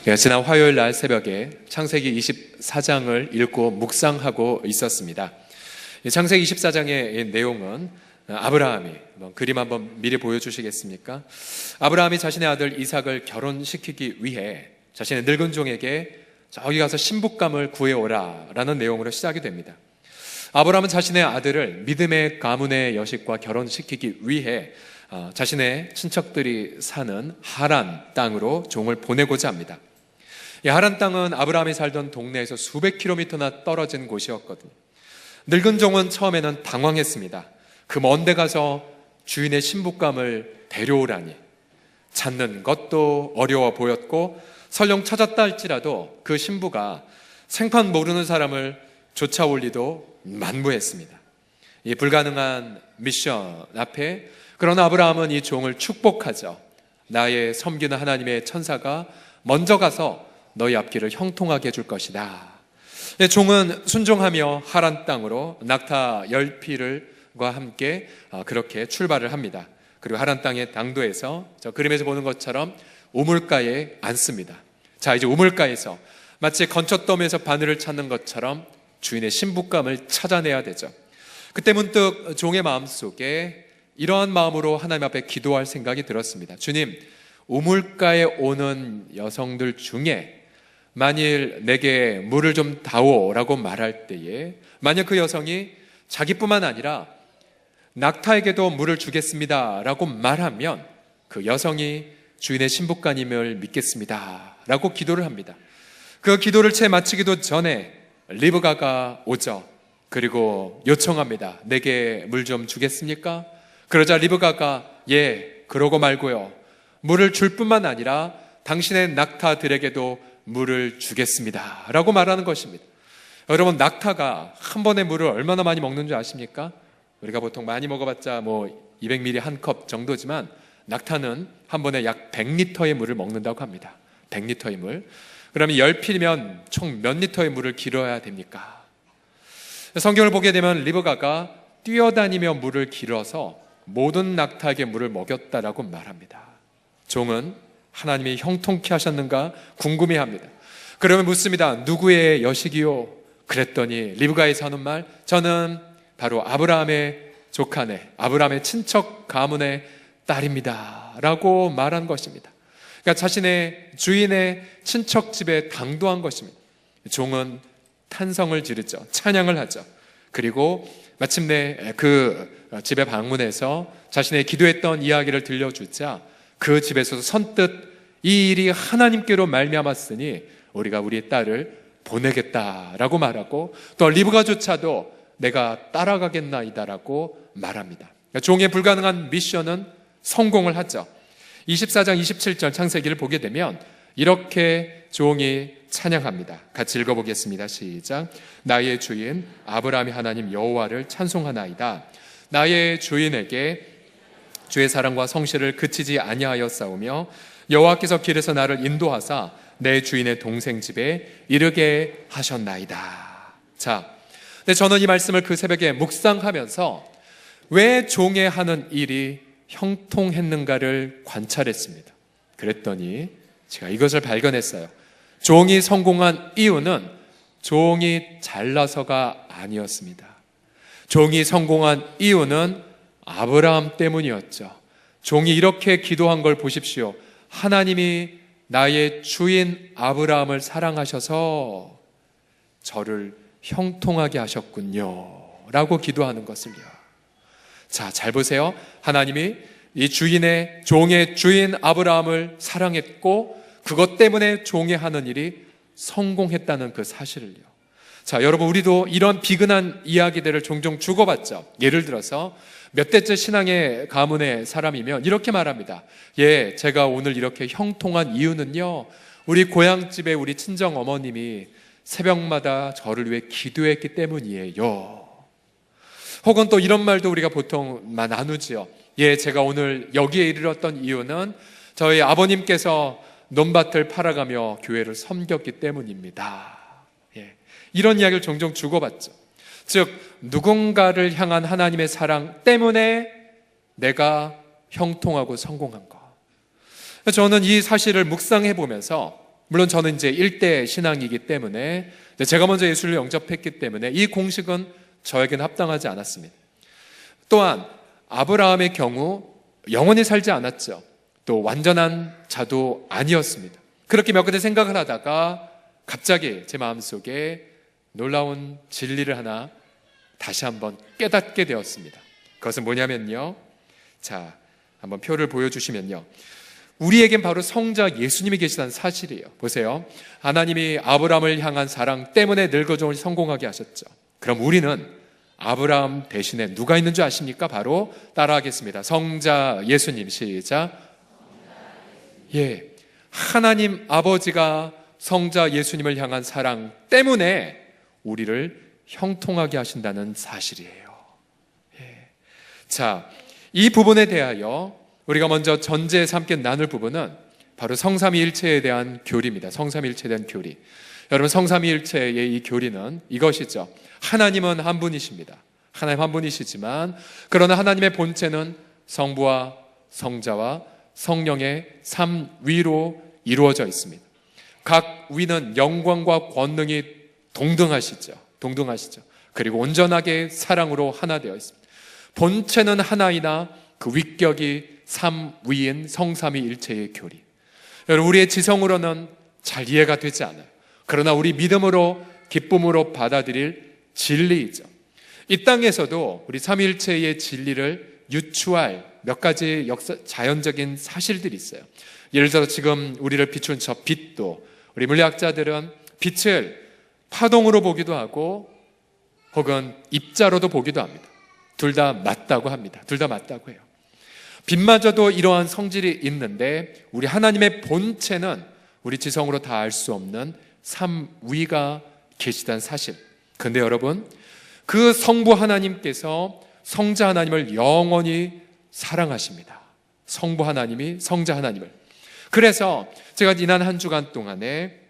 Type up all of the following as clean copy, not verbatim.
지난 화요일 날 새벽에 창세기 24장을 읽고 묵상하고 있었습니다. 창세기 24장의 내용은 아브라함이, 그림 한번 미리 보여주시겠습니까? 아브라함이 자신의 아들 이삭을 결혼시키기 위해 자신의 늙은 종에게 저기 가서 신부감을 구해오라 라는 내용으로 시작이 됩니다. 아브라함은 자신의 아들을 믿음의 가문의 여식과 결혼시키기 위해 자신의 친척들이 사는 하란 땅으로 종을 보내고자 합니다. 이 하란 땅은 아브라함이 살던 동네에서 수백 킬로미터나 떨어진 곳이었거든요. 늙은 종은 처음에는 당황했습니다. 그 먼 데 가서 주인의 신부감을 데려오라니. 찾는 것도 어려워 보였고 설령 찾았다 할지라도 그 신부가 생판 모르는 사람을 쫓아올 리도 만무했습니다. 이 불가능한 미션 앞에 그러나 아브라함은 이 종을 축복하죠. 나의 섬기는 하나님의 천사가 먼저 가서 너희 앞길을 형통하게 해줄 것이다. 종은 순종하며 하란 땅으로 낙타 10匹과 함께 그렇게 출발을 합니다. 그리고 하란 땅의 당도에서 저 그림에서 보는 것처럼 우물가에 앉습니다. 자, 이제 우물가에서 마치 건초더미에서 바늘을 찾는 것처럼 주인의 신부감을 찾아내야 되죠. 그때 문득 종의 마음속에 이러한 마음으로 하나님 앞에 기도할 생각이 들었습니다. 주님, 우물가에 오는 여성들 중에 만일 내게 물을 좀 다오라고 말할 때에 만약 그 여성이 자기뿐만 아니라 낙타에게도 물을 주겠습니다 라고 말하면 그 여성이 주인의 신부감임을 믿겠습니다 라고 기도를 합니다. 그 기도를 채 마치기도 전에 리브가가 오죠. 그리고 요청합니다. 내게 물 좀 주겠습니까? 그러자 리브가가 예, 그러고 말고요. 물을 줄 뿐만 아니라 당신의 낙타들에게도 물을 주겠습니다 라고 말하는 것입니다. 여러분, 낙타가 한 번에 물을 얼마나 많이 먹는 줄 아십니까? 우리가 보통 많이 먹어봤자 200ml 한 컵 정도지만 낙타는 한 번에 약 100리터의 물을 먹는다고 합니다. 100리터의 물. 그러면 10필이면 총 몇 리터의 물을 길어야 됩니까? 성경을 보게 되면 리브가가 뛰어다니며 물을 길어서 모든 낙타에게 물을 먹였다라고 말합니다. 종은 하나님이 형통케 하셨는가 궁금해합니다. 그러면 묻습니다. 누구의 여식이요? 그랬더니 리브가에서 하는 말, 저는 바로 아브라함의 조카네, 아브라함의 친척 가문의 딸입니다 라고 말한 것입니다. 그러니까 자신의 주인의 친척 집에 당도한 것입니다. 종은 탄성을 지르죠. 찬양을 하죠. 그리고 마침내 그 집에 방문해서 자신의 기도했던 이야기를 들려주자 그 집에서도 선뜻 이 일이 하나님께로 말미암았으니 우리가 우리의 딸을 보내겠다라고 말하고 또 리브가조차도 내가 따라가겠나이다라고 말합니다. 종의 불가능한 미션은 성공을 하죠. 24장 27절 창세기를 보게 되면 이렇게 종이 찬양합니다. 같이 읽어보겠습니다. 시작. 나의 주인 아브라함이 하나님 여호와를 찬송하나이다. 나의 주인에게 주의 사랑과 성실을 그치지 아니하였사오며 여호와께서 길에서 나를 인도하사 내 주인의 동생 집에 이르게 하셨나이다. 자, 근데 저는 이 말씀을 그 새벽에 묵상하면서 왜 종의 하는 일이 형통했는가를 관찰했습니다. 그랬더니 제가 이것을 발견했어요. 종이 성공한 이유는 종이 잘나서가 아니었습니다. 종이 성공한 이유는 아브라함 때문이었죠. 종이 이렇게 기도한 걸 보십시오. 하나님이 나의 주인 아브라함을 사랑하셔서 저를 형통하게 하셨군요 라고 기도하는 것을요. 자, 잘 보세요. 하나님이 이 주인의 종의 주인 아브라함을 사랑했고 그것 때문에 종이 하는 일이 성공했다는 그 사실을요. 자, 여러분, 우리도 이런 비근한 이야기들을 종종 주고받죠. 예를 들어서 몇 대째 신앙의 가문의 사람이면 이렇게 말합니다. 예, 제가 오늘 이렇게 형통한 이유는요, 우리 고향집에 우리 친정 어머님이 새벽마다 저를 위해 기도했기 때문이에요. 혹은 또 이런 말도 우리가 보통 나누지요. 예, 제가 오늘 여기에 이르렀던 이유는 저희 아버님께서 논밭을 팔아가며 교회를 섬겼기 때문입니다. 예, 이런 이야기를 종종 주고받죠. 즉, 누군가를 향한 하나님의 사랑 때문에 내가 형통하고 성공한 것. 저는 이 사실을 묵상해 보면서 물론 저는 이제 1대 신앙이기 때문에 제가 먼저 예수를 영접했기 때문에 이 공식은 저에게는 합당하지 않았습니다. 또한 아브라함의 경우 영원히 살지 않았죠. 또 완전한 자도 아니었습니다. 그렇게 몇 가지 생각을 하다가 갑자기 제 마음속에 놀라운 진리를 하나 다시 한번 깨닫게 되었습니다. 그것은 뭐냐면요, 자, 한번 표를 보여주시면요, 우리에겐 바로 성자 예수님이 계시다는 사실이에요. 보세요. 하나님이 아브라함을 향한 사랑 때문에 늙어종을 성공하게 하셨죠. 그럼 우리는 아브라함 대신에 누가 있는 줄 아십니까? 바로 따라하겠습니다. 성자 예수님. 시작. 예, 하나님 아버지가 성자 예수님을 향한 사랑 때문에 우리를 형통하게 하신다는 사실이에요. 예. 자, 이 부분에 대하여 우리가 먼저 전제에서 함께 나눌 부분은 바로 성삼위일체에 대한 교리입니다. 성삼위일체에 대한 교리. 여러분, 성삼위일체의 이 교리는 이것이죠. 하나님은 한 분이십니다. 하나님 한 분이시지만 그러나 하나님의 본체는 성부와 성자와 성령의 삼위로 이루어져 있습니다. 각 위는 영광과 권능이 동등하시죠. 그리고 온전하게 사랑으로 하나 되어 있습니다. 본체는 하나이나 그 위격이 삼위인 성삼위일체의 교리. 여러분, 우리의 지성으로는 잘 이해가 되지 않아요. 그러나 우리 믿음으로 기쁨으로 받아들일 진리이죠. 이 땅에서도 우리 삼위일체의 진리를 유추할 몇 가지 자연적인 사실들이 있어요. 예를 들어 지금 우리를 비춘 저 빛도 우리 물리학자들은 빛을 파동으로 보기도 하고 혹은 입자로도 보기도 합니다. 둘 다 맞다고 합니다. 둘 다 맞다고 해요. 빛마저도 이러한 성질이 있는데 우리 하나님의 본체는 우리 지성으로 다 알 수 없는 삼위가 계시다는 사실. 그런데 여러분, 그 성부 하나님께서 성자 하나님을 영원히 사랑하십니다. 성부 하나님이 성자 하나님을. 그래서 제가 지난 한 주간 동안에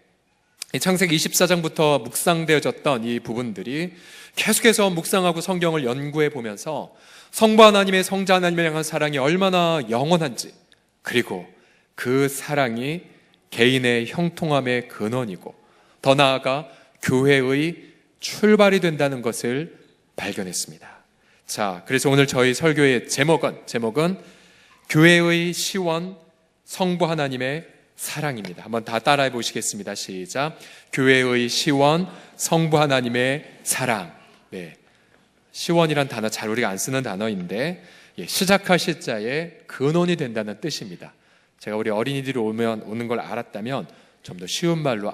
창세기 24장부터 묵상되어졌던 이 부분들이 계속해서 묵상하고 성경을 연구해 보면서 성부 하나님의 성자 하나님을 향한 사랑이 얼마나 영원한지, 그리고 그 사랑이 개인의 형통함의 근원이고 더 나아가 교회의 출발이 된다는 것을 발견했습니다. 자, 그래서 오늘 저희 설교의 제목은 교회의 시원 성부 하나님의 사랑입니다. 한번 다 따라해 보시겠습니다. 시작. 교회의 시원 성부 하나님의 사랑. 네, 시원이란 단어 잘 우리가 안 쓰는 단어인데 시작하실 자의 근원이 된다는 뜻입니다. 제가 우리 어린이들이 오는 걸 알았다면 좀 더 쉬운 말로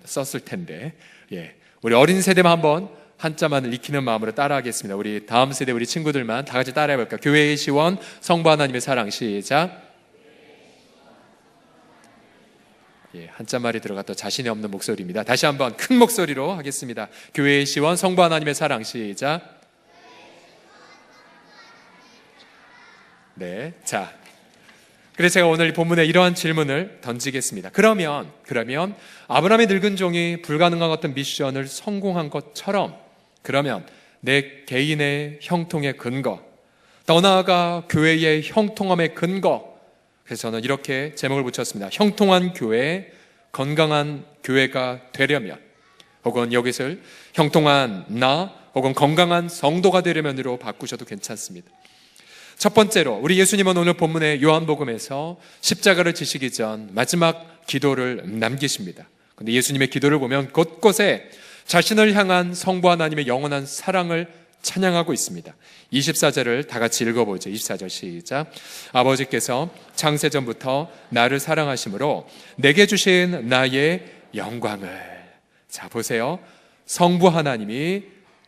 썼을 텐데, 우리 어린 세대만 한번 한자만을 익히는 마음으로 따라하겠습니다. 우리 다음 세대 우리 친구들만 다 같이 따라해 볼까요? 교회의 시원 성부 하나님의 사랑. 시작. 한자말이 들어갔다 자신이 없는 목소리입니다. 다시 한번 큰 목소리로 하겠습니다. 교회의 시원 성부 하나님의 사랑. 시작. 네, 자, 그래서 제가 오늘 본문에 이러한 질문을 던지겠습니다. 그러면 아브라함의 늙은 종이 불가능한 어떤 미션을 성공한 것처럼, 그러면 내 개인의 형통의 근거, 더 나아가 교회의 형통함의 근거, 그래서 저는 이렇게 제목을 붙였습니다. 형통한 교회, 건강한 교회가 되려면, 혹은 여기서 형통한 나 혹은 건강한 성도가 되려면으로 바꾸셔도 괜찮습니다. 첫 번째로 우리 예수님은 오늘 본문의 요한복음에서 십자가를 지시기 전 마지막 기도를 남기십니다. 그런데 예수님의 기도를 보면 곳곳에 자신을 향한 성부 하나님의 영원한 사랑을 찬양하고 있습니다. 24절을 다 같이 읽어보죠. 24절 시작. 아버지께서 창세전부터 나를 사랑하심으로 내게 주신 나의 영광을. 자, 보세요. 성부 하나님이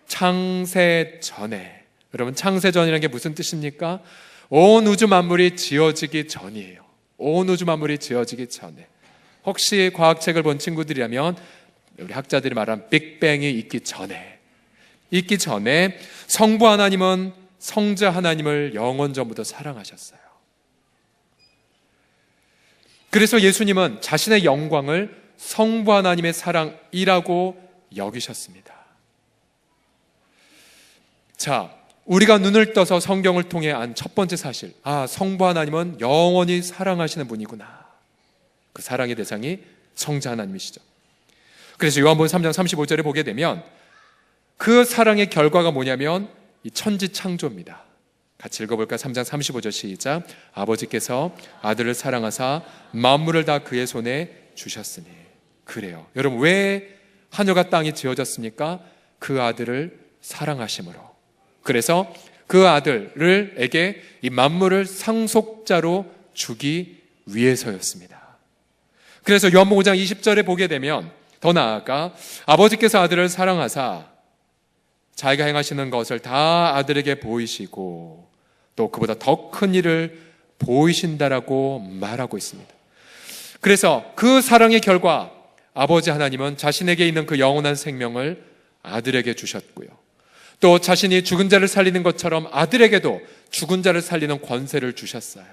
창세 전에, 여러분, 창세 전이라는 게 무슨 뜻입니까? 온 우주 만물이 지어지기 전이에요. 온 우주 만물이 지어지기 전에. 혹시 과학책을 본 친구들이라면 우리 학자들이 말한 빅뱅이 있기 전에 성부 하나님은 성자 하나님을 영원 전부터 사랑하셨어요. 그래서 예수님은 자신의 영광을 성부 하나님의 사랑이라고 여기셨습니다. 자, 우리가 눈을 떠서 성경을 통해 안 첫 번째 사실, 성부 하나님은 영원히 사랑하시는 분이구나. 그 사랑의 대상이 성자 하나님이시죠. 그래서 요한복음 3장 35절에 보게 되면 그 사랑의 결과가 뭐냐면 이 천지 창조입니다. 같이 읽어볼까? 3장 35절 시작. 아버지께서 아들을 사랑하사 만물을 다 그의 손에 주셨으니. 그래요. 여러분, 왜 하늘과 땅이 지어졌습니까? 그 아들을 사랑하심으로. 그래서 그 아들에게 이 만물을 상속자로 주기 위해서였습니다. 그래서 요한복음 5장 20절에 보게 되면 더 나아가 아버지께서 아들을 사랑하사 자기가 행하시는 것을 다 아들에게 보이시고 또 그보다 더 큰 일을 보이신다라고 말하고 있습니다. 그래서 그 사랑의 결과 아버지 하나님은 자신에게 있는 그 영원한 생명을 아들에게 주셨고요. 또 자신이 죽은 자를 살리는 것처럼 아들에게도 죽은 자를 살리는 권세를 주셨어요.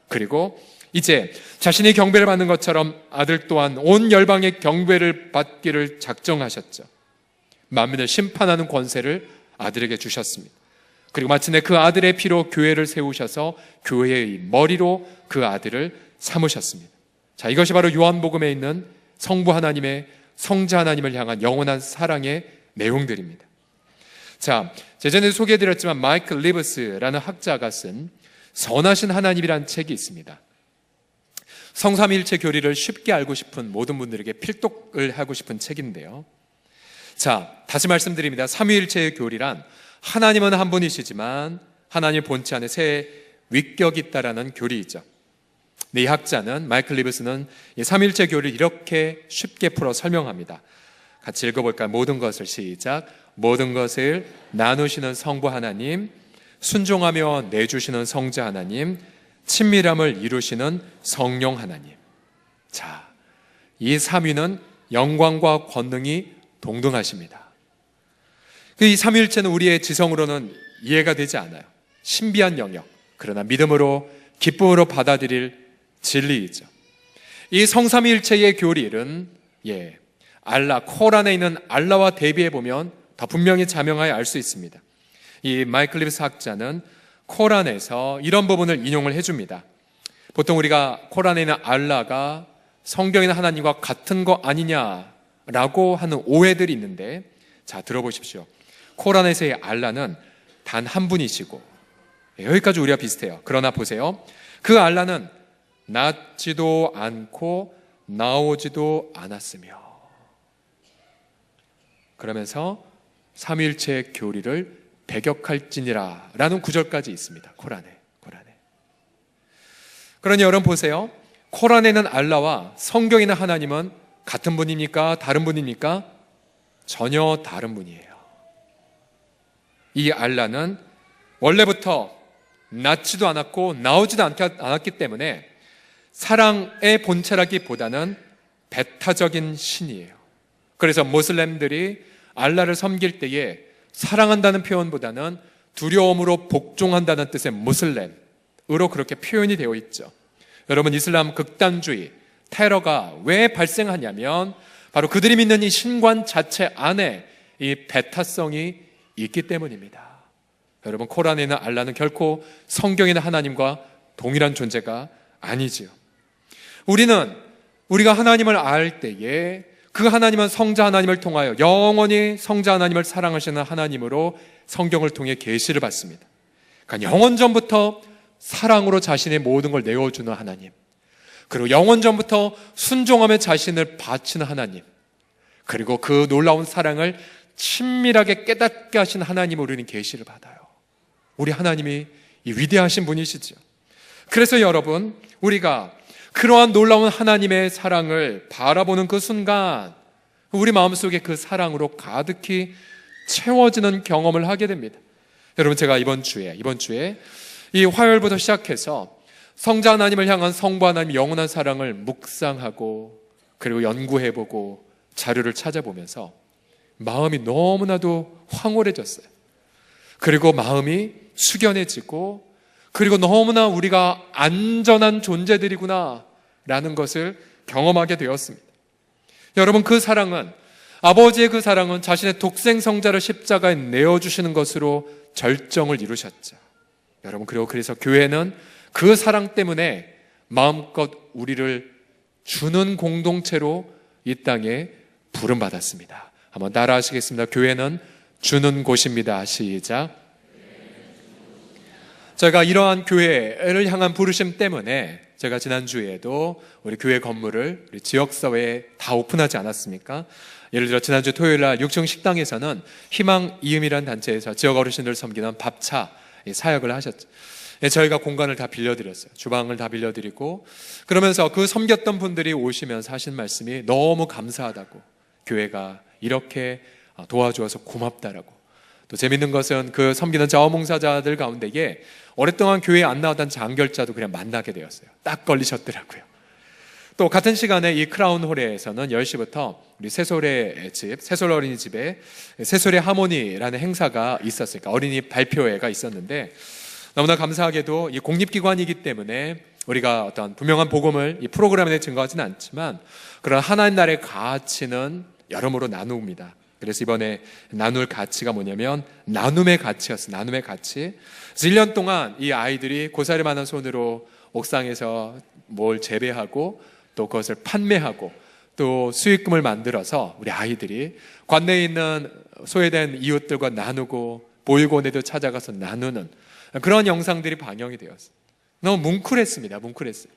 그리고 이제 자신이 경배를 받는 것처럼 아들 또한 온 열방의 경배를 받기를 작정하셨죠. 만민을 심판하는 권세를 아들에게 주셨습니다. 그리고 마침내 그 아들의 피로 교회를 세우셔서 교회의 머리로 그 아들을 삼으셨습니다. 자, 이것이 바로 요한복음에 있는 성부 하나님의 성자 하나님을 향한 영원한 사랑의 내용들입니다. 자, 예전에 소개해드렸지만 마이클 리브스라는 학자가 쓴 선하신 하나님이라는 책이 있습니다. 성삼위일체 교리를 쉽게 알고 싶은 모든 분들에게 필독을 하고 싶은 책인데요. 자, 다시 말씀드립니다. 삼위일체의 교리란 하나님은 한 분이시지만 하나님의 본체 안에 세 위격이 있다라는 교리이죠. 이 학자는 마이클 리브스는 이 삼위일체 교리를 이렇게 쉽게 풀어 설명합니다. 같이 읽어볼까요? 모든 것을 시작. 모든 것을 나누시는 성부 하나님, 순종하며 내주시는 성자 하나님, 친밀함을 이루시는 성령 하나님. 자, 이 삼위는 영광과 권능이 동등하십니다. 이 삼위일체는 우리의 지성으로는 이해가 되지 않아요. 신비한 영역, 그러나 믿음으로 기쁨으로 받아들일 진리이죠. 이 성삼위일체의 교리는 알라, 코란에 있는 알라와 대비해 보면 더 분명히 자명하여 알 수 있습니다. 이 마이클 리브스 학자는 코란에서 이런 부분을 인용을 해줍니다. 보통 우리가 코란에 있는 알라가 성경에 있는 하나님과 같은 거 아니냐라고 하는 오해들이 있는데, 자, 들어보십시오. 코란에서의 알라는 단 한 분이시고, 여기까지 우리가 비슷해요. 그러나 보세요. 그 알라는 낳지도 않고 나오지도 않았으며, 그러면서 삼위일체의 교리를 배격할지니라 라는 구절까지 있습니다. 코란에. 그러니 여러분 보세요. 코란에는 알라와 성경에 있는 하나님은 같은 분입니까? 다른 분입니까? 전혀 다른 분이에요. 이 알라는 원래부터 낳지도 않았고 나오지도 않았기 때문에 사랑의 본체라기보다는 배타적인 신이에요. 그래서 모슬렘들이 알라를 섬길 때에 사랑한다는 표현보다는 두려움으로 복종한다는 뜻의 무슬렘으로 그렇게 표현이 되어 있죠. 여러분, 이슬람 극단주의, 테러가 왜 발생하냐면 바로 그들이 믿는 이 신관 자체 안에 이 배타성이 있기 때문입니다. 여러분, 코란에 있는 알라는 결코 성경에 있는 하나님과 동일한 존재가 아니지요. 우리가 하나님을 알 때에 그 하나님은 성자 하나님을 통하여 영원히 성자 하나님을 사랑하시는 하나님으로 성경을 통해 계시를 받습니다. 그러니까 영원전부터 사랑으로 자신의 모든 걸 내어주는 하나님, 그리고 영원전부터 순종하며 자신을 바치는 하나님, 그리고 그 놀라운 사랑을 친밀하게 깨닫게 하신 하나님으로 우리는 계시를 받아요. 우리 하나님이 이 위대하신 분이시죠. 그래서 여러분, 우리가 그러한 놀라운 하나님의 사랑을 바라보는 그 순간 우리 마음속에 그 사랑으로 가득히 채워지는 경험을 하게 됩니다. 여러분, 제가 이번 주에 이 화요일부터 시작해서 성자 하나님을 향한 성부 하나님의 영원한 사랑을 묵상하고 그리고 연구해보고 자료를 찾아보면서 마음이 너무나도 황홀해졌어요. 그리고 마음이 숙연해지고, 그리고 너무나 우리가 안전한 존재들이구나 라는 것을 경험하게 되었습니다. 여러분, 그 사랑은, 아버지의 그 사랑은 자신의 독생 성자를 십자가에 내어주시는 것으로 절정을 이루셨죠. 여러분, 그리고 그래서 교회는 그 사랑 때문에 마음껏 우리를 주는 공동체로 이 땅에 부름받았습니다. 한번 따라 하시겠습니다. 교회는 주는 곳입니다. 시작. 제가 이러한 교회를 향한 부르심 때문에 제가 지난주에도 우리 교회 건물을 우리 지역사회에 다 오픈하지 않았습니까? 예를 들어 지난주 토요일날 6층 식당에서는 희망 이음이라는 단체에서 지역 어르신들 섬기는 밥차 사역을 하셨죠. 저희가 공간을 다 빌려드렸어요. 주방을 다 빌려드리고, 그러면서 그 섬겼던 분들이 오시면서 하신 말씀이 너무 감사하다고, 교회가 이렇게 도와주어서 고맙다라고. 또 재밌는 것은 그 섬기는 자원봉사자들 가운데에 오랫동안 교회에 안 나오던 장결자도 그냥 만나게 되었어요. 딱 걸리셨더라고요. 또 같은 시간에 이 크라운홀에서는 10시부터 우리 새솔의 집, 새솔 어린이집에 새솔의 하모니라는 행사가 있었으니까 어린이 발표회가 있었는데, 너무나 감사하게도 이 공립기관이기 때문에 우리가 어떤 분명한 복음을 이 프로그램에 증거하지는 않지만 그런 하나님 나라의 가치는 여러모로 나눕니다. 그래서 이번에 나눌 가치가 뭐냐면 나눔의 가치였어요. 나눔의 가치. 그래서 1년 동안 이 아이들이 고사리만한 손으로 옥상에서 뭘 재배하고 또 그것을 판매하고 또 수익금을 만들어서 우리 아이들이 관내에 있는 소외된 이웃들과 나누고 보육원에도 찾아가서 나누는 그런 영상들이 방영이 되었어요. 너무 뭉클했습니다. 뭉클했어요.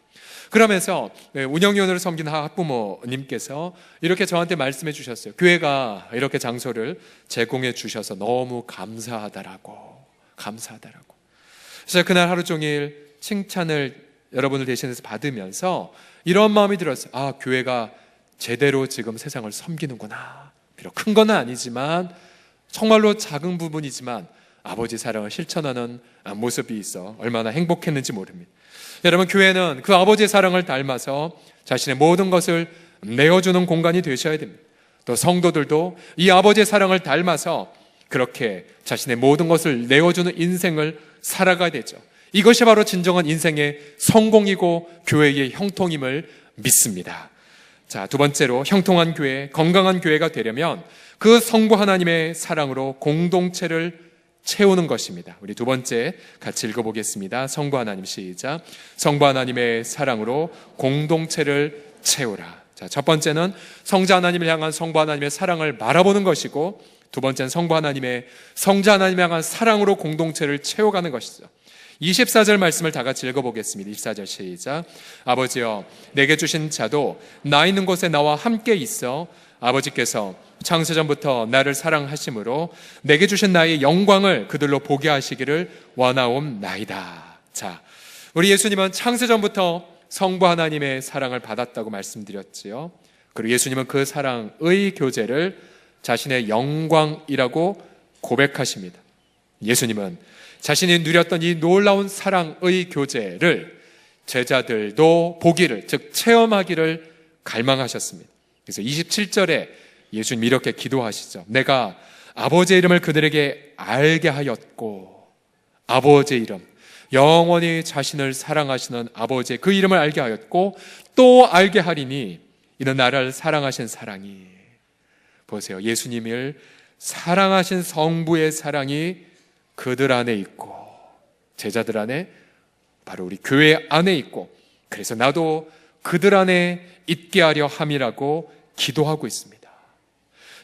그러면서 운영위원으로 섬긴 학부모님께서 이렇게 저한테 말씀해 주셨어요. 교회가 이렇게 장소를 제공해 주셔서 너무 감사하다라고. 그래서 그날 하루 종일 칭찬을 여러분을 대신해서 받으면서 이런 마음이 들었어요. 아, 교회가 제대로 지금 세상을 섬기는구나. 비록 큰 건 아니지만 정말로 작은 부분이지만 아버지 사랑을 실천하는 모습이 있어 얼마나 행복했는지 모릅니다. 여러분, 교회는 그 아버지의 사랑을 닮아서 자신의 모든 것을 내어주는 공간이 되셔야 됩니다. 또 성도들도 이 아버지의 사랑을 닮아서 그렇게 자신의 모든 것을 내어주는 인생을 살아가야 되죠. 이것이 바로 진정한 인생의 성공이고 교회의 형통임을 믿습니다. 자, 두 번째로 형통한 교회, 건강한 교회가 되려면 그 성부 하나님의 사랑으로 공동체를 채우는 것입니다. 우리 두 번째 같이 읽어보겠습니다. 성부 하나님, 시작. 성부 하나님의 사랑으로 공동체를 채우라. 자, 첫 번째는 성자 하나님을 향한 성부 하나님의 사랑을 바라보는 것이고, 두 번째는 성부 하나님의 성자 하나님을 향한 사랑으로 공동체를 채워가는 것이죠. 24절 말씀을 다 같이 읽어보겠습니다. 24절 시작. 아버지여, 내게 주신 자도 나 있는 곳에 나와 함께 있어 아버지께서 창세전부터 나를 사랑하심으로 내게 주신 나의 영광을 그들로 보게 하시기를 원하옵나이다. 자, 우리 예수님은 창세전부터 성부 하나님의 사랑을 받았다고 말씀드렸지요. 그리고 예수님은 그 사랑의 교제를 자신의 영광이라고 고백하십니다. 예수님은 자신이 누렸던 이 놀라운 사랑의 교제를 제자들도 보기를, 즉 체험하기를 갈망하셨습니다. 그래서 27절에 예수님 이렇게 기도하시죠. 내가 아버지의 이름을 그들에게 알게 하였고, 아버지의 이름, 영원히 자신을 사랑하시는 아버지의 그 이름을 알게 하였고 또 알게 하리니 이는 나를 사랑하신 사랑이. 보세요. 예수님을 사랑하신 성부의 사랑이 그들 안에 있고 제자들 안에, 바로 우리 교회 안에 있고, 그래서 나도 그들 안에 있게 하려 함이라고 기도하고 있습니다.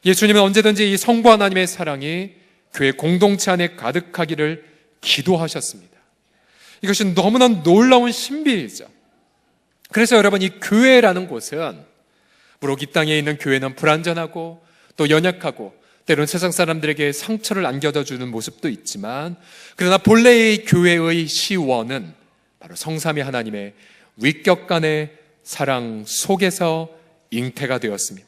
예수님은 언제든지 이 성부 하나님의 사랑이 교회 공동체 안에 가득하기를 기도하셨습니다. 이것이 너무나 놀라운 신비이죠. 그래서 여러분, 이 교회라는 곳은, 물론 이 땅에 있는 교회는 불완전하고 또 연약하고 때로는 세상 사람들에게 상처를 안겨다 주는 모습도 있지만, 그러나 본래의 교회의 시원은 바로 성삼위 하나님의 위격간의 사랑 속에서 잉태가 되었습니다.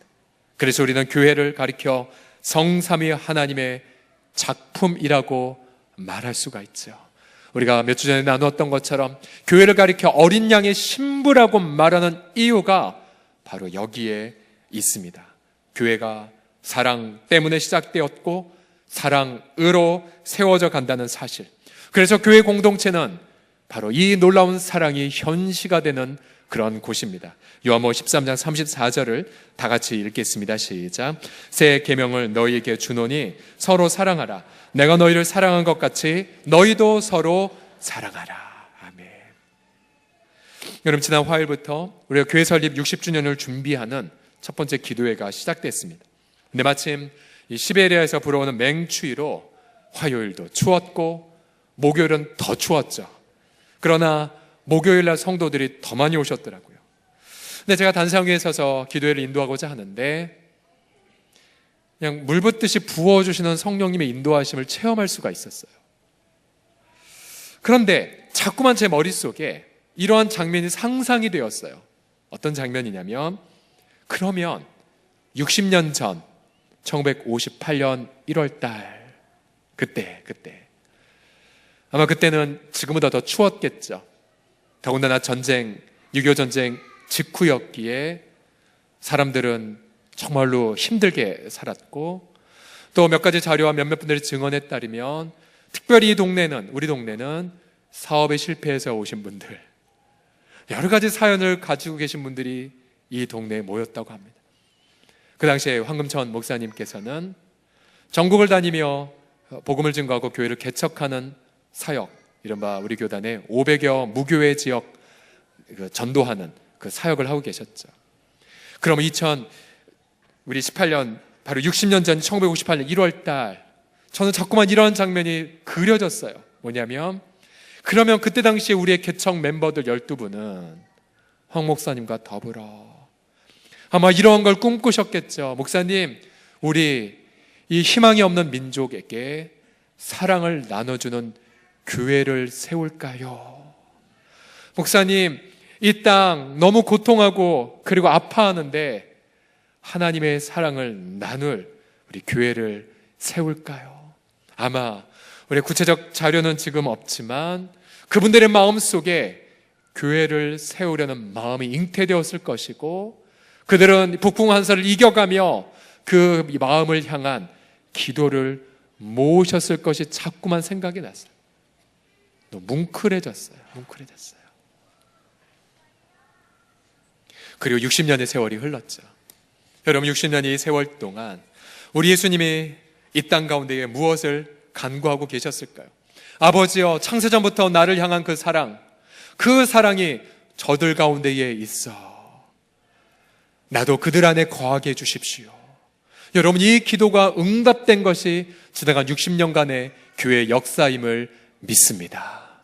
그래서 우리는 교회를 가리켜 성삼위 하나님의 작품이라고 말할 수가 있죠. 우리가 몇 주 전에 나누었던 것처럼 교회를 가리켜 어린 양의 신부라고 말하는 이유가 바로 여기에 있습니다. 교회가 사랑 때문에 시작되었고 사랑으로 세워져 간다는 사실. 그래서 교회 공동체는 바로 이 놀라운 사랑이 현시가 되는 그런 곳입니다. 요한복음 13장 34절을 다 같이 읽겠습니다. 시작. 새 계명을 너희에게 주노니 서로 사랑하라. 내가 너희를 사랑한 것 같이 너희도 서로 사랑하라. 아멘. 여러분, 지난 화요일부터 우리가 교회 설립 60주년을 준비하는 첫 번째 기도회가 시작됐습니다. 근데 마침 이 시베리아에서 불어오는 맹추위로 화요일도 추웠고 목요일은 더 추웠죠. 그러나 목요일날 성도들이 더 많이 오셨더라고요. 근데 제가 단상 위에 서서 기도회를 인도하고자 하는데 그냥 물 붓듯이 부어주시는 성령님의 인도하심을 체험할 수가 있었어요. 그런데 자꾸만 제 머릿속에 이러한 장면이 상상이 되었어요. 어떤 장면이냐면, 그러면 60년 전 1958년 1월 달 그때 아마 그때는 지금보다 더 추웠겠죠. 더군다나 전쟁, 6.25 전쟁 직후였기에 사람들은 정말로 힘들게 살았고, 또 몇 가지 자료와 몇몇 분들의 증언에 따르면 특별히 우리 동네는 사업에 실패해서 오신 분들, 여러 가지 사연을 가지고 계신 분들이 이 동네에 모였다고 합니다. 그 당시에 황금천 목사님께서는 전국을 다니며 복음을 증거하고 교회를 개척하는 사역, 이른바 우리 교단의 500여 무교회 지역 전도하는 그 사역을 하고 계셨죠. 그럼 18년, 바로 60년 전 1958년 1월 달, 저는 자꾸만 이런 장면이 그려졌어요. 뭐냐면, 그러면 그때 당시에 우리의 개척 멤버들 12분은 황 목사님과 더불어 아마 이런 걸 꿈꾸셨겠죠. 목사님, 우리 이 희망이 없는 민족에게 사랑을 나눠주는 교회를 세울까요? 목사님, 이 땅 너무 고통하고 그리고 아파하는데 하나님의 사랑을 나눌 우리 교회를 세울까요? 아마 우리 구체적 자료는 지금 없지만 그분들의 마음속에 교회를 세우려는 마음이 잉태되었을 것이고, 그들은 북풍 한사를 이겨가며 그 마음을 향한 기도를 모으셨을 것이 자꾸만 생각이 났어요. 너무 뭉클해졌어요. 그리고 60년의 세월이 흘렀죠. 여러분, 60년의 세월 동안 우리 예수님이 이 땅 가운데에 무엇을 간구하고 계셨을까요? 아버지여, 창세전부터 나를 향한 그 사랑이 저들 가운데에 있어 나도 그들 안에 거하게 해주십시오. 여러분, 이 기도가 응답된 것이 지나간 60년간의 교회의 역사임을 믿습니다.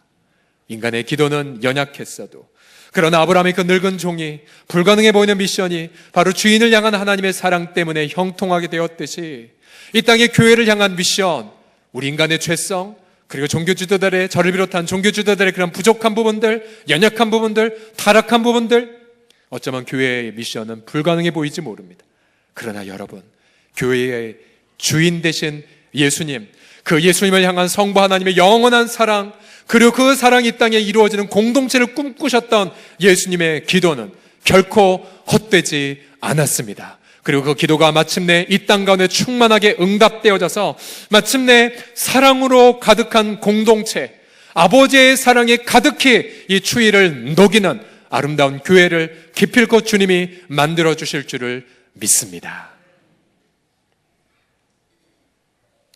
인간의 기도는 연약했어도, 그러나 아브라함의 그 늙은 종이 불가능해 보이는 미션이 바로 주인을 향한 하나님의 사랑 때문에 형통하게 되었듯이, 이 땅의 교회를 향한 미션, 우리 인간의 죄성, 그리고 종교지도들의, 저를 비롯한 종교지도들의 그런 부족한 부분들, 연약한 부분들, 타락한 부분들, 어쩌면 교회의 미션은 불가능해 보이지 모릅니다. 그러나 여러분, 교회의 주인 되신 예수님, 그 예수님을 향한 성부 하나님의 영원한 사랑, 그리고 그 사랑이 이 땅에 이루어지는 공동체를 꿈꾸셨던 예수님의 기도는 결코 헛되지 않았습니다. 그리고 그 기도가 마침내 이 땅 가운데 충만하게 응답되어져서 마침내 사랑으로 가득한 공동체, 아버지의 사랑이 가득히 이 추위를 녹이는 아름다운 교회를 기필코 주님이 만들어 주실 줄을 믿습니다.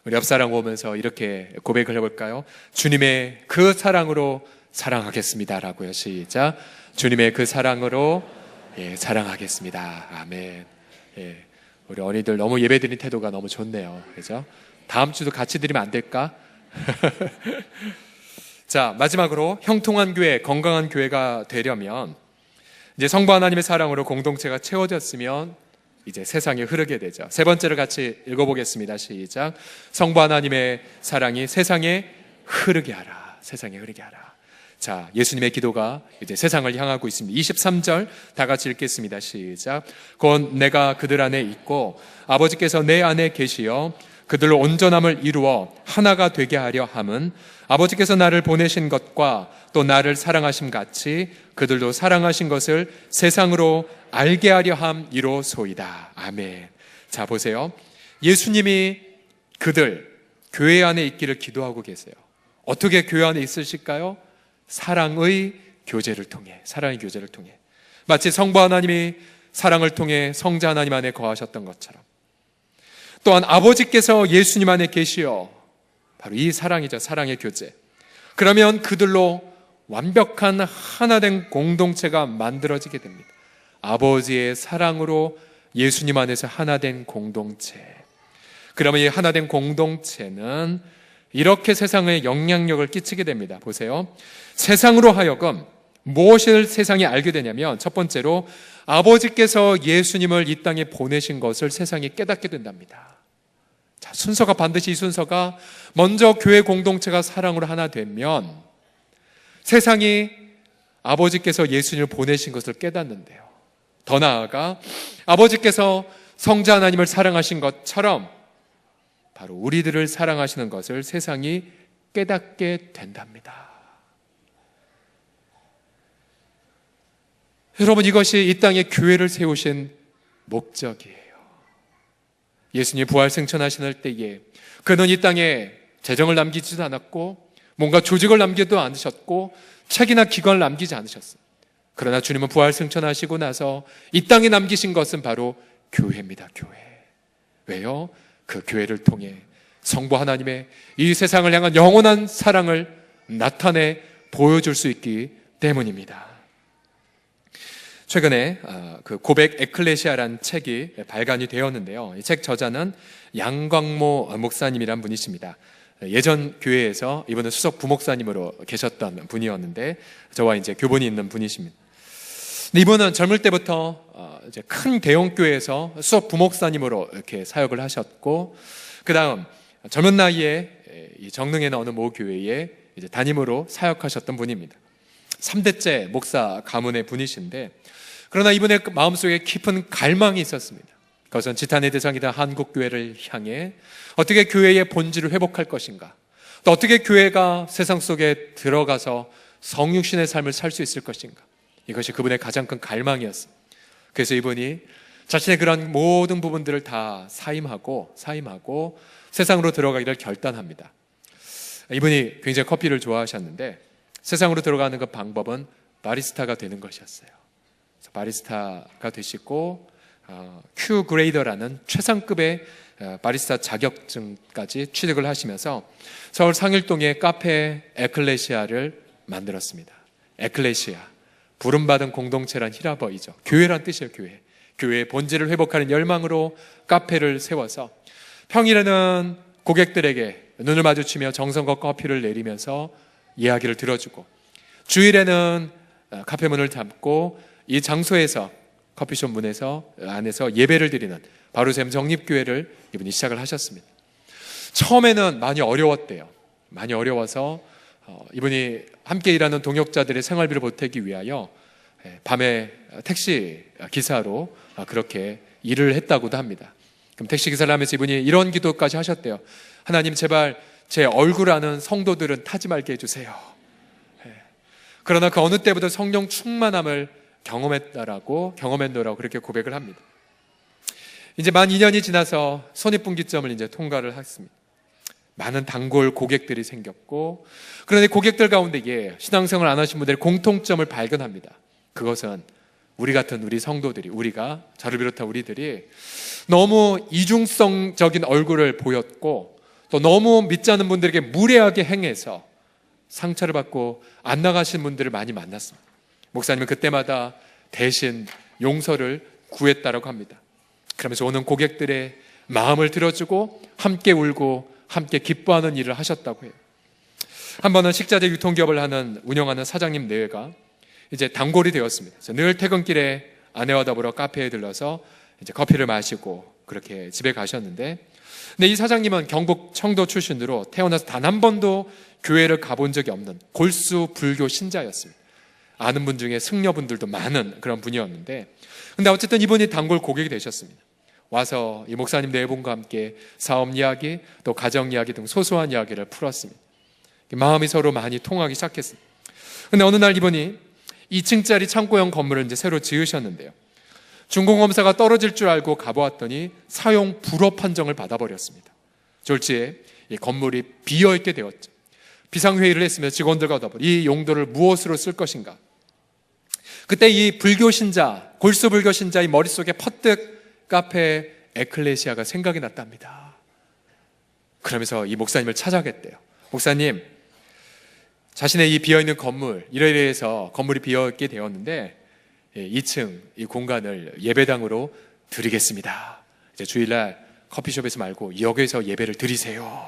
우리 옆사람 보면서 이렇게 고백을 해볼까요? 주님의 그 사랑으로 사랑하겠습니다 라고요. 시작. 주님의 그 사랑으로 사랑하겠습니다. 아멘. 우리 어린이들 너무 예배드린 태도가 너무 좋네요. 그죠? 다음 주도 같이 드리면 안 될까? 자, 마지막으로 형통한 교회, 건강한 교회가 되려면 이제 성부 하나님의 사랑으로 공동체가 채워졌으면 이제 세상에 흐르게 되죠. 세 번째를 같이 읽어보겠습니다. 시작. 성부 하나님의 사랑이 세상에 흐르게 하라. 세상에 흐르게 하라. 자, 예수님의 기도가 이제 세상을 향하고 있습니다. 23절 다 같이 읽겠습니다. 시작. 곧 내가 그들 안에 있고 아버지께서 내 안에 계시어 그들로 온전함을 이루어 하나가 되게 하려 함은 아버지께서 나를 보내신 것과 또 나를 사랑하심 같이 그들도 사랑하신 것을 세상으로 알게 하려 함이로소이다. 아멘. 자, 보세요. 예수님이 그들 교회 안에 있기를 기도하고 계세요. 어떻게 교회 안에 있으실까요? 사랑의 교제를 통해, 마치 성부 하나님이 사랑을 통해 성자 하나님 안에 거하셨던 것처럼, 또한 아버지께서 예수님 안에 계시어 바로 이 사랑이죠. 사랑의 교제. 그러면 그들로 완벽한 하나된 공동체가 만들어지게 됩니다. 아버지의 사랑으로 예수님 안에서 하나된 공동체. 그러면 이 하나된 공동체는 이렇게 세상에 영향력을 끼치게 됩니다. 보세요. 세상으로 하여금 무엇을 세상이 알게 되냐면, 첫 번째로 아버지께서 예수님을 이 땅에 보내신 것을 세상이 깨닫게 된답니다. 자, 순서가 반드시 이 순서가 먼저 교회 공동체가 사랑으로 하나 되면 세상이 아버지께서 예수님을 보내신 것을 깨닫는데요. 더 나아가 아버지께서 성자 하나님을 사랑하신 것처럼 바로 우리들을 사랑하시는 것을 세상이 깨닫게 된답니다. 여러분, 이것이 이 땅에 교회를 세우신 목적이에요. 예수님이 부활 승천하시는 때에 그는 이 땅에 재정을 남기지도 않았고 뭔가 조직을 남기도 않으셨고 책이나 기관을 남기지 않으셨어요. 그러나 주님은 부활 승천하시고 나서 이 땅에 남기신 것은 바로 교회입니다. 교회. 왜요? 그 교회를 통해 성부 하나님의 이 세상을 향한 영원한 사랑을 나타내 보여줄 수 있기 때문입니다. 최근에 그 고백 에클레시아라는 책이 발간이 되었는데요. 이 책 저자는 양광모 목사님이란 분이십니다. 예전 교회에서 이분은 수석 부목사님으로 계셨던 분이었는데 저와 이제 교본이 있는 분이십니다. 이분은 젊을 때부터 이제 큰 대형 교회에서 수석 부목사님으로 이렇게 사역을 하셨고, 그 다음 젊은 나이에 이 정릉에 있는 어느 모 교회에 이제 담임으로 사역하셨던 분입니다. 3대째 목사 가문의 분이신데, 그러나 이분의 마음속에 깊은 갈망이 있었습니다. 그것은 지탄의 대상이다 한국교회를 향해 어떻게 교회의 본질을 회복할 것인가, 또 어떻게 교회가 세상 속에 들어가서 성육신의 삶을 살 수 있을 것인가, 이것이 그분의 가장 큰 갈망이었습니다. 그래서 이분이 자신의 그런 모든 부분들을 다 사임하고 세상으로 들어가기를 결단합니다. 이분이 굉장히 커피를 좋아하셨는데 세상으로 들어가는 그 방법은 바리스타가 되는 것이었어요. 그래서 바리스타가 되시고 큐 그레이더라는 최상급의 바리스타 자격증까지 취득을 하시면서 서울 상일동의 카페 에클레시아를 만들었습니다. 에클레시아, 부름받은 공동체란 히라버이죠. 교회란 뜻이에요. 교회의 본질을 회복하는 열망으로 카페를 세워서 평일에는 고객들에게 눈을 마주치며 정성껏 커피를 내리면서 이야기를 들어주고, 주일에는 카페 문을 닫고 이 장소에서 커피숍 문에서 안에서 예배를 드리는 바로샘 정립교회를 이분이 시작을 하셨습니다. 처음에는 많이 어려웠대요. 많이 어려워서 이분이 함께 일하는 동역자들의 생활비를 보태기 위하여 밤에 택시 기사로 그렇게 일을 했다고도 합니다. 그럼 택시 기사를 하면서 이분이 이런 기도까지 하셨대요. 하나님, 제발 제 얼굴 아는 성도들은 타지 말게 해주세요. 그러나 그 어느 때보다 성령 충만함을 경험했노라고 그렇게 고백을 합니다. 이제 만 2년이 지나서 손익분기점을 이제 통과를 했습니다. 많은 단골 고객들이 생겼고, 그런데 고객들 가운데 신앙생활 안 하신 분들의 공통점을 발견합니다. 그것은 우리 같은 우리 성도들이, 우리가, 저를 비롯한 우리들이 너무 이중성적인 얼굴을 보였고, 또 너무 믿지 않는 분들에게 무례하게 행해서 상처를 받고 안 나가신 분들을 많이 만났습니다. 목사님은 그때마다 대신 용서를 구했다라고 합니다. 그러면서 오는 고객들의 마음을 들어주고 함께 울고 함께 기뻐하는 일을 하셨다고 해요. 한 번은 식자재 유통기업을 운영하는 사장님 내외가 이제 단골이 되었습니다. 그래서 늘 퇴근길에 아내와 더불어 카페에 들러서 이제 커피를 마시고 그렇게 집에 가셨는데, 근데 이 사장님은 경북 청도 출신으로 태어나서 단 한 번도 교회를 가본 적이 없는 골수 불교 신자였습니다. 아는 분 중에 승려분들도 많은 그런 분이었는데, 근데 어쨌든 이분이 단골 고객이 되셨습니다. 와서 이 목사님 네 분과 함께 사업 이야기, 또 가정 이야기 등 소소한 이야기를 풀었습니다. 마음이 서로 많이 통하기 시작했습니다. 근데 어느 날 이분이 2층짜리 창고형 건물을 이제 새로 지으셨는데요. 준공검사가 떨어질 줄 알고 가보았더니 사용 불허 판정을 받아버렸습니다. 졸지에 이 건물이 비어있게 되었죠. 비상회의를 했으며 직원들과 더불어 이 용도를 무엇으로 쓸 것인가. 그때 이 불교 신자, 골수 불교 신자의 머릿속에 퍼뜩 카페 에클레시아가 생각이 났답니다. 그러면서 이 목사님을 찾아가겠대요. 목사님, 자신의 이 비어있는 건물, 이에 대해서 건물이 비어있게 되었는데 2층 이 공간을 예배당으로 드리겠습니다. 이제 주일날 커피숍에서 말고 여기서 예배를 드리세요.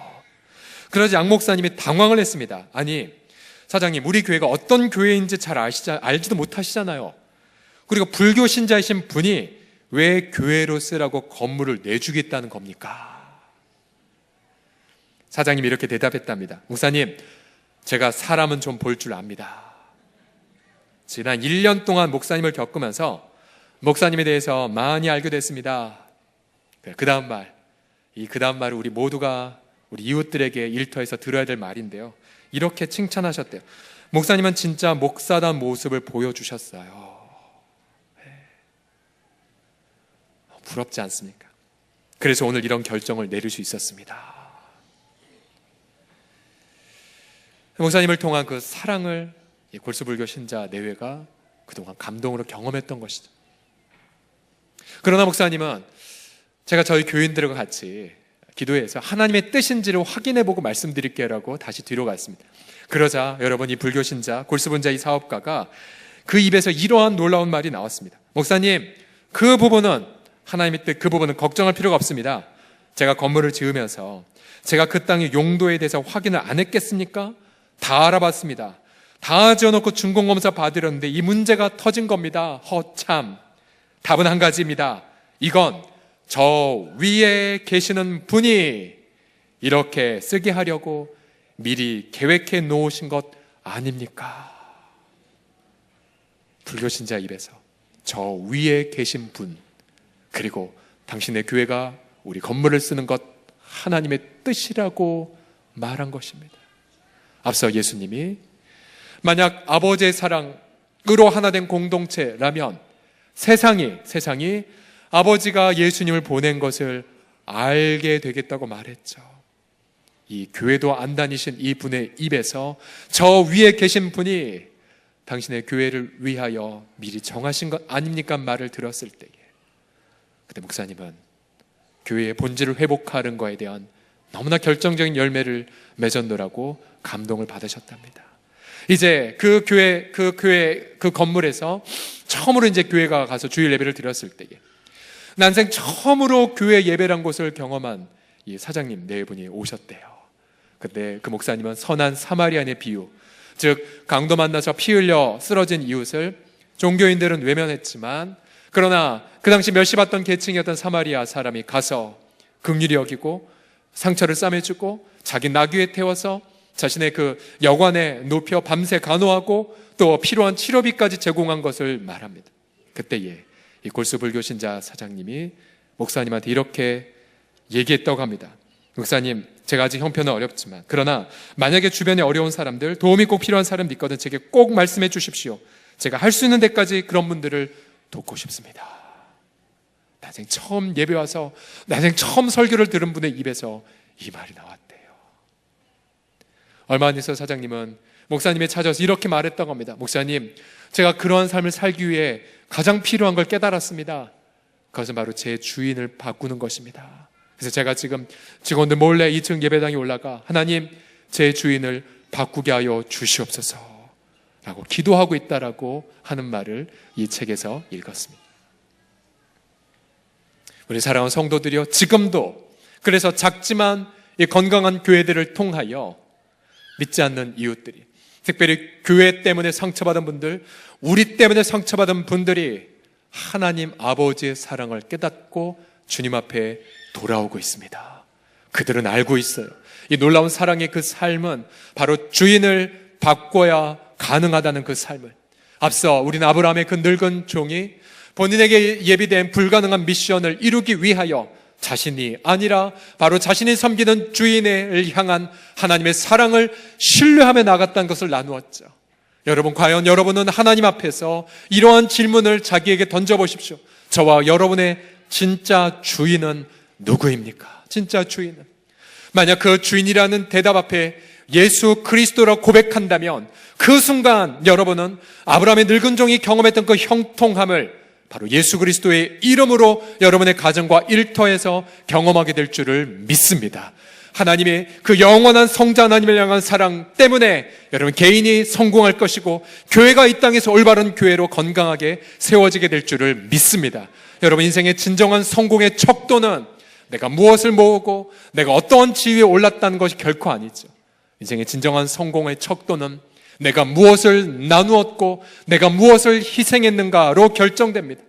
그러자 양 목사님이 당황을 했습니다. 아니, 사장님, 우리 교회가 어떤 교회인지 잘 알지도 못하시잖아요. 그리고 불교 신자이신 분이 왜 교회로 쓰라고 건물을 내주겠다는 겁니까? 사장님이 이렇게 대답했답니다. 목사님, 제가 사람은 좀 볼 줄 압니다. 지난 1년 동안 목사님을 겪으면서 목사님에 대해서 많이 알게 됐습니다. 그 다음 말을 우리 모두가 우리 이웃들에게 일터에서 들어야 될 말인데요. 이렇게 칭찬하셨대요. 목사님은 진짜 목사다운 모습을 보여주셨어요. 부럽지 않습니까? 그래서 오늘 이런 결정을 내릴 수 있었습니다. 목사님을 통한 그 사랑을 골수불교 신자 내외가 그동안 감동으로 경험했던 것이죠. 그러나 목사님은 제가 저희 교인들과 같이 기도해서 하나님의 뜻인지를 확인해보고 말씀드릴게요라고 다시 뒤로 갔습니다. 그러자 여러분, 이 불교 신자, 골수분자 이 사업가가 그 입에서 이러한 놀라운 말이 나왔습니다. 목사님, 그 부분은 하나님의 뜻, 그 부분은 걱정할 필요가 없습니다. 제가 건물을 지으면서 제가 그 땅의 용도에 대해서 확인을 안 했겠습니까? 다 알아봤습니다. 다 지어놓고 준공검사 받으려는데 이 문제가 터진 겁니다. 허참. 답은 한 가지입니다. 이건 저 위에 계시는 분이 이렇게 쓰게 하려고 미리 계획해 놓으신 것 아닙니까? 불교 신자 입에서 저 위에 계신 분, 그리고 당신의 교회가 우리 건물을 쓰는 것 하나님의 뜻이라고 말한 것입니다. 앞서 예수님이 만약 아버지의 사랑으로 하나 된 공동체라면 세상이 아버지가 예수님을 보낸 것을 알게 되겠다고 말했죠. 이 교회도 안 다니신 이 분의 입에서 저 위에 계신 분이 당신의 교회를 위하여 미리 정하신 것 아닙니까? 말을 들었을 때에 그때 목사님은 교회의 본질을 회복하는 것에 대한 너무나 결정적인 열매를 맺었노라고 감동을 받으셨답니다. 이제 그 건물에서 처음으로 이제 교회가 가서 주일 예배를 드렸을 때에 난생 처음으로 교회 예배란 곳을 경험한 이 사장님 네 분이 오셨대요. 근데 그 목사님은 선한 사마리아인의 비유, 즉 강도 만나서 피 흘려 쓰러진 이웃을 종교인들은 외면했지만 그러나 그 당시 멸시받던 계층이었던 사마리아 사람이 가서 긍휼히 여기고 상처를 싸매주고 자기 나귀에 태워서 자신의 그 여관에 눕혀 밤새 간호하고 또 필요한 치료비까지 제공한 것을 말합니다. 그때에 이 골수불교 신자 사장님이 목사님한테 이렇게 얘기했다고 합니다. 목사님, 제가 아직 형편은 어렵지만 그러나 만약에 주변에 어려운 사람들, 도움이 꼭 필요한 사람도 있거든 제게 꼭 말씀해 주십시오. 제가 할 수 있는 데까지 그런 분들을 돕고 싶습니다. 나생 처음 예배 와서 나생 처음 설교를 들은 분의 입에서 이 말이 나왔대요. 얼마 안 있어 사장님은 목사님이 찾아서 이렇게 말했던 겁니다. 목사님, 제가 그러한 삶을 살기 위해 가장 필요한 걸 깨달았습니다. 그것은 바로 제 주인을 바꾸는 것입니다. 그래서 제가 지금 직원들 몰래 2층 예배당에 올라가 하나님, 제 주인을 바꾸게 하여 주시옵소서 라고 기도하고 있다라고 하는 말을 이 책에서 읽었습니다. 우리 사랑하는 성도들이여, 지금도 그래서 작지만 이 건강한 교회들을 통하여 믿지 않는 이웃들이, 특별히 교회 때문에 상처받은 분들, 우리 때문에 상처받은 분들이 하나님 아버지의 사랑을 깨닫고 주님 앞에 돌아오고 있습니다. 그들은 알고 있어요. 이 놀라운 사랑의 그 삶은 바로 주인을 바꿔야 가능하다는 그 삶을, 앞서 우리는 아브라함의 그 늙은 종이 본인에게 예비된 불가능한 미션을 이루기 위하여 자신이 아니라 바로 자신이 섬기는 주인을 향한 하나님의 사랑을 신뢰하며 나갔다는 것을 나누었죠. 여러분, 과연 여러분은 하나님 앞에서 이러한 질문을 자기에게 던져보십시오. 저와 여러분의 진짜 주인은 누구입니까? 진짜 주인은, 만약 그 주인이라는 대답 앞에 예수 그리스도라고 고백한다면 그 순간 여러분은 아브라함의 늙은 종이 경험했던 그 형통함을 바로 예수 그리스도의 이름으로 여러분의 가정과 일터에서 경험하게 될 줄을 믿습니다. 하나님의 그 영원한 성자 하나님을 향한 사랑 때문에 여러분 개인이 성공할 것이고 교회가 이 땅에서 올바른 교회로 건강하게 세워지게 될 줄을 믿습니다. 여러분 인생의 진정한 성공의 척도는 내가 무엇을 모으고 내가 어떠한 지위에 올랐다는 것이 결코 아니죠. 인생의 진정한 성공의 척도는 내가 무엇을 나누었고 내가 무엇을 희생했는가로 결정됩니다.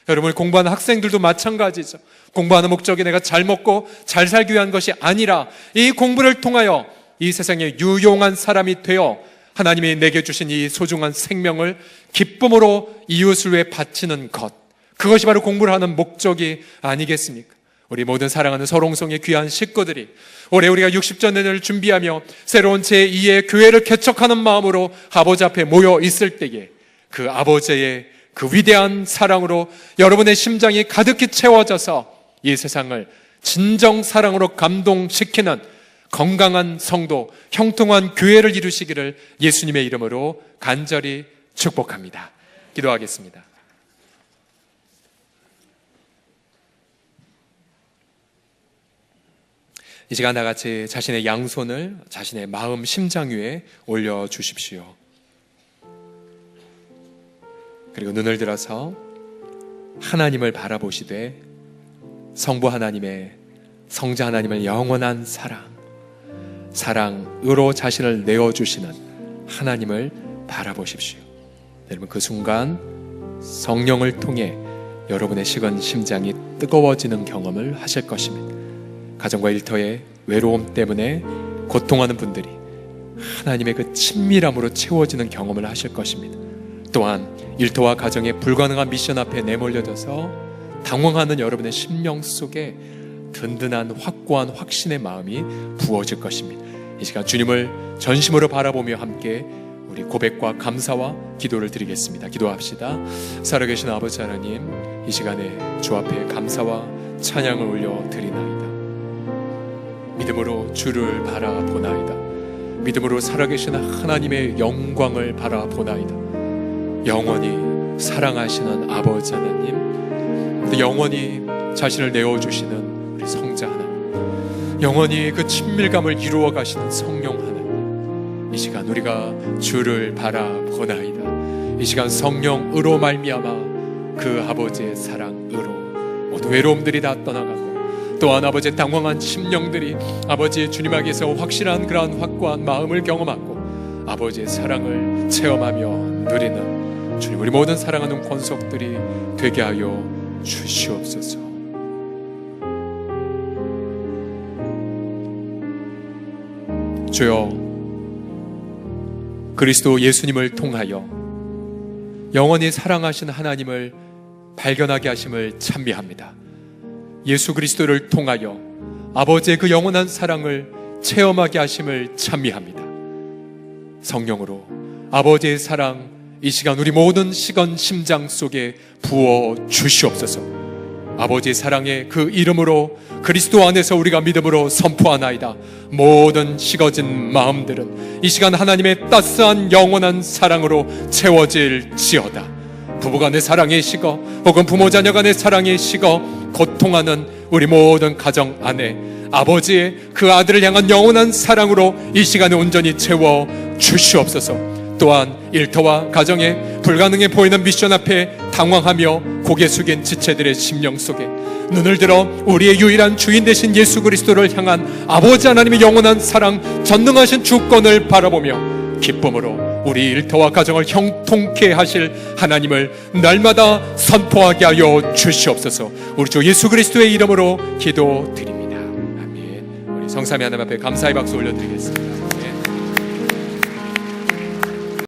여러분 공부하는 학생들도 마찬가지죠. 공부하는 목적이 내가 잘 먹고 잘 살기 위한 것이 아니라 이 공부를 통하여 이 세상에 유용한 사람이 되어 하나님이 내게 주신 이 소중한 생명을 기쁨으로 이웃을 위해 바치는 것, 그것이 바로 공부를 하는 목적이 아니겠습니까? 우리 모든 사랑하는 서롱성의 귀한 식구들이 올해 우리가 60주년을 준비하며 새로운 제2의 교회를 개척하는 마음으로 아버지 앞에 모여 있을 때에 그 아버지의 그 위대한 사랑으로 여러분의 심장이 가득히 채워져서 이 세상을 진정 사랑으로 감동시키는 건강한 성도, 형통한 교회를 이루시기를 예수님의 이름으로 간절히 축복합니다. 기도하겠습니다. 이 시간 나같이 자신의 양손을 자신의 마음 심장 위에 올려주십시오. 그리고 눈을 들어서 하나님을 바라보시되 성부 하나님의 성자 하나님의 영원한 사랑으로 자신을 내어주시는 하나님을 바라보십시오. 여러분 그 순간 성령을 통해 여러분의 식은 심장이 뜨거워지는 경험을 하실 것입니다. 가정과 일터의 외로움 때문에 고통하는 분들이 하나님의 그 친밀함으로 채워지는 경험을 하실 것입니다. 또한 일터와 가정의 불가능한 미션 앞에 내몰려져서 당황하는 여러분의 심령 속에 든든한 확고한 확신의 마음이 부어질 것입니다. 이 시간 주님을 전심으로 바라보며 함께 우리 고백과 감사와 기도를 드리겠습니다. 기도합시다. 살아계신 아버지 하나님, 이 시간에 주 앞에 감사와 찬양을 올려 드리나이다. 믿음으로 주를 바라보나이다. 믿음으로 살아계신 하나님의 영광을 바라보나이다. 영원히 사랑하시는 아버지 하나님, 영원히 자신을 내어주시는 우리 성자 하나님, 영원히 그 친밀감을 이루어 가시는 성령 하나님, 이 시간 우리가 주를 바라보나이다. 이 시간 성령으로 말미암아 그 아버지의 사랑으로 모든 외로움들이 다 떠나가고 또한 아버지의 당황한 심령들이 아버지의 주님에게서 확실한 그러한 확고한 마음을 경험하고 아버지의 사랑을 체험하며 누리는 주님, 우리 모든 사랑하는 권속들이 되게 하여 주시옵소서. 주여, 그리스도 예수님을 통하여 영원히 사랑하신 하나님을 발견하게 하심을 찬미합니다. 예수 그리스도를 통하여 아버지의 그 영원한 사랑을 체험하게 하심을 찬미합니다. 성령으로 아버지의 사랑 이 시간 우리 모든 시건 심장 속에 부어 주시옵소서. 아버지의 사랑의 그 이름으로 그리스도 안에서 우리가 믿음으로 선포하나이다. 모든 식어진 마음들은 이 시간 하나님의 따스한 영원한 사랑으로 채워질지어다. 부부간의 사랑이 식어 혹은 부모 자녀 간의 사랑이 식어 고통하는 우리 모든 가정 안에 아버지의 그 아들을 향한 영원한 사랑으로 이 시간에 온전히 채워 주시옵소서. 또한 일터와 가정에 불가능해 보이는 미션 앞에 당황하며 고개 숙인 지체들의 심령 속에 눈을 들어 우리의 유일한 주인 되신 예수 그리스도를 향한 아버지 하나님의 영원한 사랑, 전능하신 주권을 바라보며 기쁨으로 우리 일터와 가정을 형통케 하실 하나님을 날마다 선포하게 하여 주시옵소서. 우리 주 예수 그리스도의 이름으로 기도드립니다. 아멘. 우리 성삼위 하나님 앞에 감사의 박수 올려드리겠습니다.